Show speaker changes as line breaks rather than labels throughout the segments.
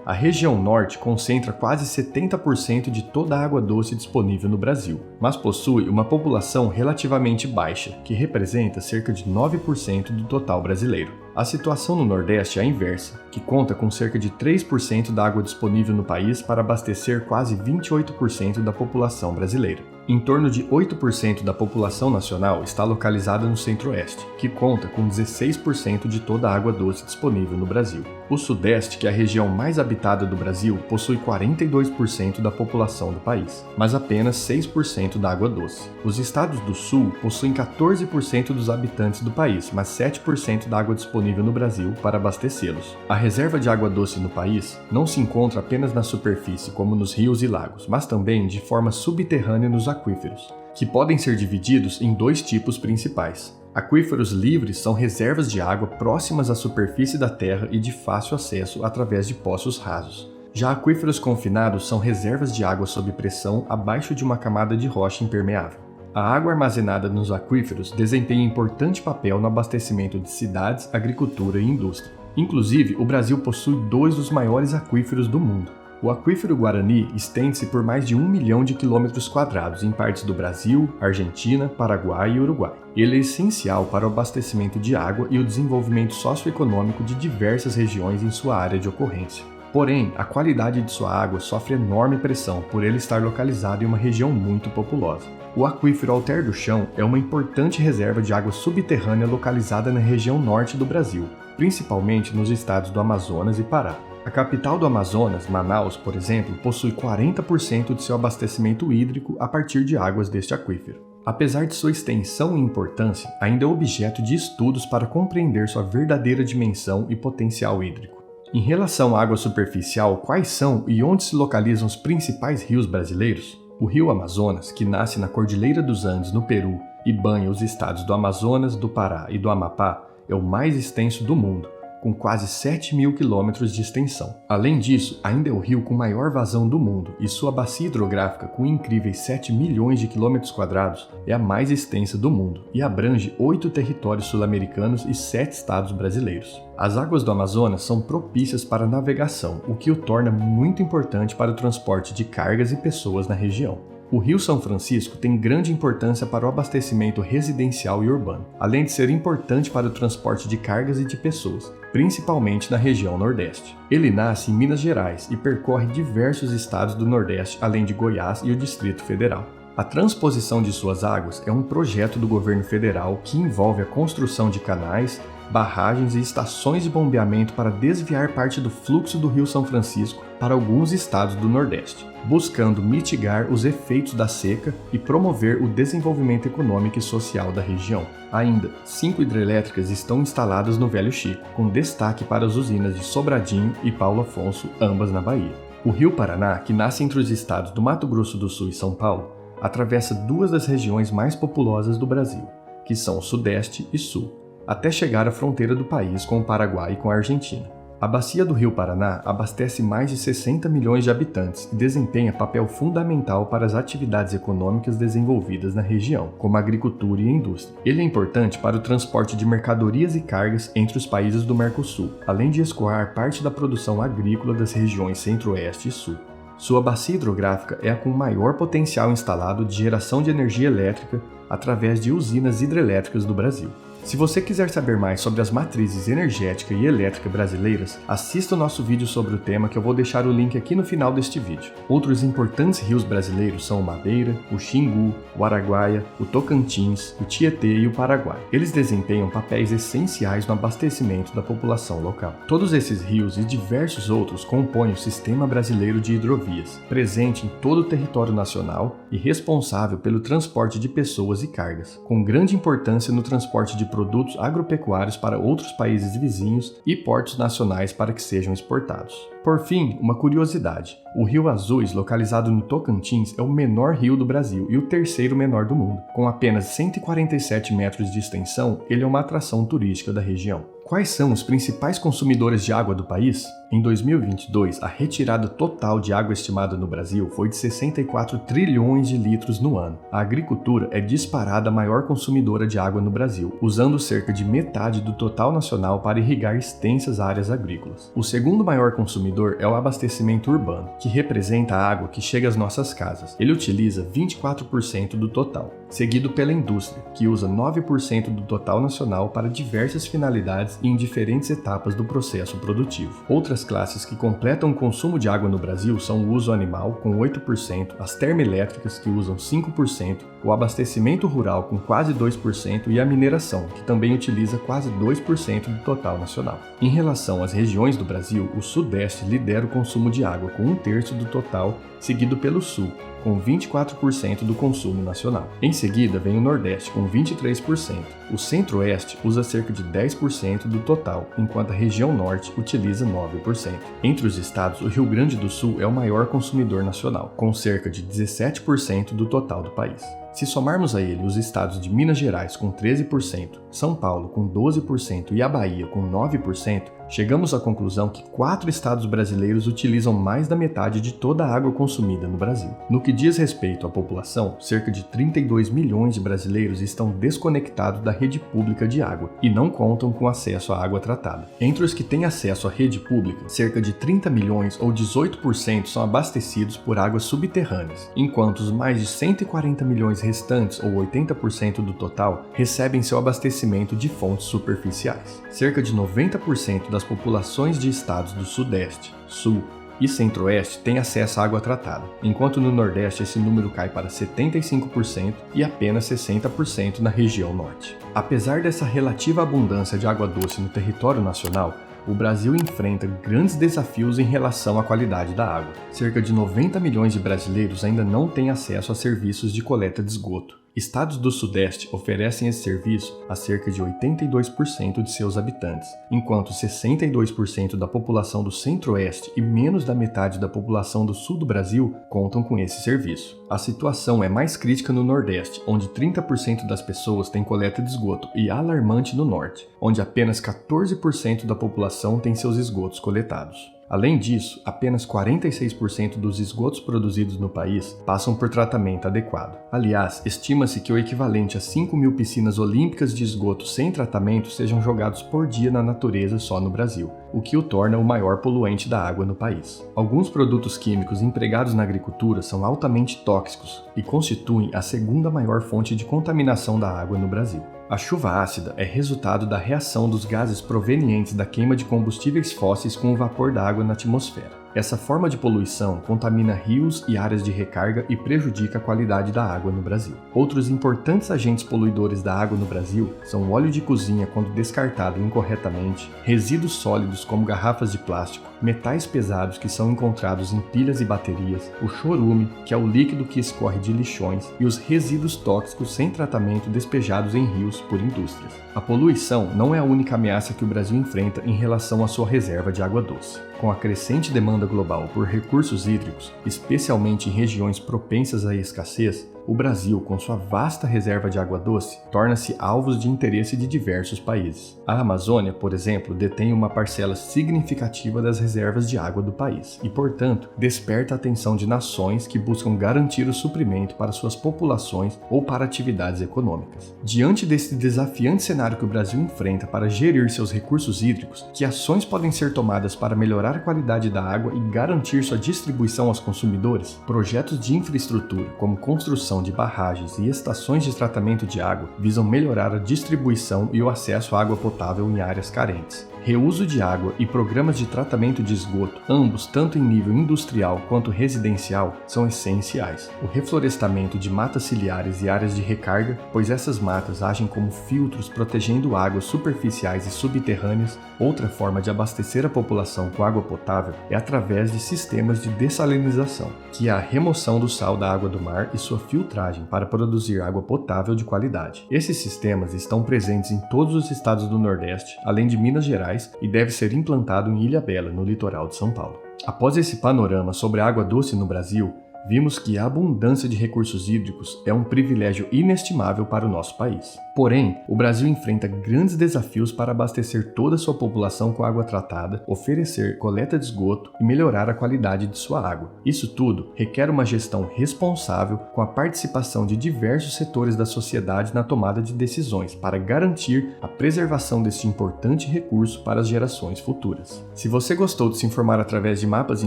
A região norte concentra quase 70% de toda a água doce disponível no Brasil, mas possui uma população relativamente baixa, que representa cerca de 9% do total brasileiro. A situação no Nordeste é a inversa, que conta com cerca de 3% da água disponível no país para abastecer quase 28% da população brasileira. Em torno de 8% da população nacional está localizada no Centro-Oeste, que conta com 16% de toda a água doce disponível no Brasil. O Sudeste, que é a região mais habitada do Brasil, possui 42% da população do país, mas apenas 6% da água doce. Os estados do Sul possuem 14% dos habitantes do país, mas 7% da água disponível no Brasil para abastecê-los. A reserva de água doce no país não se encontra apenas na superfície, como nos rios e lagos, mas também de forma subterrânea nos aquíferos, que podem ser divididos em dois tipos principais. Aquíferos livres são reservas de água próximas à superfície da terra e de fácil acesso através de poços rasos. Já aquíferos confinados são reservas de água sob pressão abaixo de uma camada de rocha impermeável. A água armazenada nos aquíferos desempenha importante papel no abastecimento de cidades, agricultura e indústria. Inclusive, o Brasil possui 2 dos maiores aquíferos do mundo. O aquífero Guarani estende-se por mais de 1 milhão de quilômetros quadrados em partes do Brasil, Argentina, Paraguai e Uruguai. Ele é essencial para o abastecimento de água e o desenvolvimento socioeconômico de diversas regiões em sua área de ocorrência. Porém, a qualidade de sua água sofre enorme pressão por ele estar localizado em uma região muito populosa. O aquífero Alter do Chão é uma importante reserva de água subterrânea localizada na região norte do Brasil, principalmente nos estados do Amazonas e Pará. A capital do Amazonas, Manaus, por exemplo, possui 40% de seu abastecimento hídrico a partir de águas deste aquífero. Apesar de sua extensão e importância, ainda é objeto de estudos para compreender sua verdadeira dimensão e potencial hídrico. Em relação à água superficial, quais são e onde se localizam os principais rios brasileiros? O rio Amazonas, que nasce na Cordilheira dos Andes, no Peru, e banha os estados do Amazonas, do Pará e do Amapá, é o mais extenso do mundo, com quase 7.000 quilômetros de extensão. Além disso, ainda é o rio com maior vazão do mundo e sua bacia hidrográfica, com incríveis 7 milhões de quilômetros quadrados, é a mais extensa do mundo e abrange 8 territórios sul-americanos e 7 estados brasileiros. As águas do Amazonas são propícias para navegação, o que o torna muito importante para o transporte de cargas e pessoas na região. O Rio São Francisco tem grande importância para o abastecimento residencial e urbano, além de ser importante para o transporte de cargas e de pessoas, principalmente na região Nordeste. Ele nasce em Minas Gerais e percorre diversos estados do Nordeste, além de Goiás e o Distrito Federal. A transposição de suas águas é um projeto do governo federal que envolve a construção de canais, barragens e estações de bombeamento para desviar parte do fluxo do Rio São Francisco para alguns estados do Nordeste, buscando mitigar os efeitos da seca e promover o desenvolvimento econômico e social da região. Ainda, 5 hidrelétricas estão instaladas no Velho Chico, com destaque para as usinas de Sobradinho e Paulo Afonso, ambas na Bahia. O Rio Paraná, que nasce entre os estados do Mato Grosso do Sul e São Paulo, atravessa 2 das regiões mais populosas do Brasil, que são o Sudeste e Sul, até chegar à fronteira do país com o Paraguai e com a Argentina. A bacia do Rio Paraná abastece mais de 60 milhões de habitantes e desempenha papel fundamental para as atividades econômicas desenvolvidas na região, como a agricultura e a indústria. Ele é importante para o transporte de mercadorias e cargas entre os países do Mercosul, além de escoar parte da produção agrícola das regiões Centro-Oeste e Sul. Sua bacia hidrográfica é a com maior potencial instalado de geração de energia elétrica através de usinas hidrelétricas do Brasil. Se você quiser saber mais sobre as matrizes energética e elétrica brasileiras, assista o nosso vídeo sobre o tema que eu vou deixar o link aqui no final deste vídeo. Outros importantes rios brasileiros são o Madeira, o Xingu, o Araguaia, o Tocantins, o Tietê e o Paraguai. Eles desempenham papéis essenciais no abastecimento da população local. Todos esses rios e diversos outros compõem o Sistema Brasileiro de Hidrovias, presente em todo o território nacional e responsável pelo transporte de pessoas e cargas, com grande importância no transporte de produtos agropecuários para outros países vizinhos e portos nacionais para que sejam exportados. Por fim, uma curiosidade: o Rio Azuis, localizado no Tocantins, é o menor rio do Brasil e o terceiro menor do mundo. Com apenas 147 metros de extensão, ele é uma atração turística da região. Quais são os principais consumidores de água do país? Em 2022, a retirada total de água estimada no Brasil foi de 64 trilhões de litros no ano. A agricultura é disparada a maior consumidora de água no Brasil, usando cerca de metade do total nacional para irrigar extensas áreas agrícolas. O segundo maior consumidor é o abastecimento urbano, que representa a água que chega às nossas casas. Ele utiliza 24% do total, seguido pela indústria, que usa 9% do total nacional para diversas finalidades e em diferentes etapas do processo produtivo. Outras classes que completam o consumo de água no Brasil são o uso animal, com 8%, as termoelétricas, que usam 5%, o abastecimento rural, com quase 2%, e a mineração, que também utiliza quase 2% do total nacional. Em relação às regiões do Brasil, o Sudeste lidera o consumo de água, com 1/3 do total, seguido pelo Sul, com 24% do consumo nacional. Em seguida vem o Nordeste, com 23%. O Centro-Oeste usa cerca de 10% do total, enquanto a região Norte utiliza 9%. Entre os estados, o Rio Grande do Sul é o maior consumidor nacional, com cerca de 17% do total do país. Se somarmos a ele os estados de Minas Gerais com 13%, São Paulo com 12% e a Bahia com 9%, chegamos à conclusão que 4 estados brasileiros utilizam mais da metade de toda a água consumida no Brasil. No que diz respeito à população, cerca de 32 milhões de brasileiros estão desconectados da rede pública de água e não contam com acesso à água tratada. Entre os que têm acesso à rede pública, cerca de 30 milhões ou 18% são abastecidos por águas subterrâneas, enquanto os mais de 140 milhões restantes, ou 80% do total, recebem seu abastecimento de fontes superficiais. Cerca de 90% das populações de estados do Sudeste, Sul e Centro-Oeste têm acesso à água tratada, enquanto no Nordeste esse número cai para 75% e apenas 60% na região Norte. Apesar dessa relativa abundância de água doce no território nacional, o Brasil enfrenta grandes desafios em relação à qualidade da água. Cerca de 90 milhões de brasileiros ainda não têm acesso a serviços de coleta de esgoto. Estados do Sudeste oferecem esse serviço a cerca de 82% de seus habitantes, enquanto 62% da população do Centro-Oeste e menos da metade da população do Sul do Brasil contam com esse serviço. A situação é mais crítica no Nordeste, onde 30% das pessoas têm coleta de esgoto, e alarmante no Norte, onde apenas 14% da população tem seus esgotos coletados. Além disso, apenas 46% dos esgotos produzidos no país passam por tratamento adequado. Aliás, estima-se que o equivalente a 5.000 piscinas olímpicas de esgoto sem tratamento sejam jogados por dia na natureza só no Brasil, o que o torna o maior poluente da água no país. Alguns produtos químicos empregados na agricultura são altamente tóxicos e constituem a segunda maior fonte de contaminação da água no Brasil. A chuva ácida é resultado da reação dos gases provenientes da queima de combustíveis fósseis com o vapor da água na atmosfera. Essa forma de poluição contamina rios e áreas de recarga e prejudica a qualidade da água no Brasil. Outros importantes agentes poluidores da água no Brasil são o óleo de cozinha quando descartado incorretamente, resíduos sólidos como garrafas de plástico, metais pesados que são encontrados em pilhas e baterias, o chorume, que é o líquido que escorre de lixões, e os resíduos tóxicos sem tratamento despejados em rios por indústrias. A poluição não é a única ameaça que o Brasil enfrenta em relação à sua reserva de água doce. Com a crescente demanda global por recursos hídricos, especialmente em regiões propensas à escassez, o Brasil, com sua vasta reserva de água doce, torna-se alvo de interesse de diversos países. A Amazônia, por exemplo, detém uma parcela significativa das reservas de água do país e, portanto, desperta a atenção de nações que buscam garantir o suprimento para suas populações ou para atividades econômicas. Diante desse desafiante cenário que o Brasil enfrenta para gerir seus recursos hídricos, que ações podem ser tomadas para melhorar a qualidade da água e garantir sua distribuição aos consumidores? Projetos de infraestrutura, como construção de barragens e estações de tratamento de água, visam melhorar a distribuição e o acesso à água potável em áreas carentes. Reuso de água e programas de tratamento de esgoto, ambos tanto em nível industrial quanto residencial, são essenciais. O reflorestamento de matas ciliares e áreas de recarga, pois essas matas agem como filtros protegendo águas superficiais e subterrâneas. Outra forma de abastecer a população com água potável é através de sistemas de dessalinização, que é a remoção do sal da água do mar e sua filtragem para produzir água potável de qualidade. Esses sistemas estão presentes em todos os estados do Nordeste, além de Minas Gerais, e deve ser implantado em Ilhabela, no litoral de São Paulo. Após esse panorama sobre a água doce no Brasil, vimos que a abundância de recursos hídricos é um privilégio inestimável para o nosso país. Porém, o Brasil enfrenta grandes desafios para abastecer toda a sua população com água tratada, oferecer coleta de esgoto e melhorar a qualidade de sua água. Isso tudo requer uma gestão responsável com a participação de diversos setores da sociedade na tomada de decisões para garantir a preservação deste importante recurso para as gerações futuras. Se você gostou de se informar através de mapas e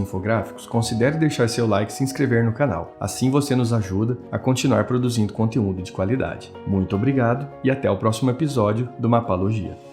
infográficos, considere deixar seu like e se inscrever no canal. Assim você nos ajuda a continuar produzindo conteúdo de qualidade. Muito obrigado e até o próximo episódio do Mapalogia.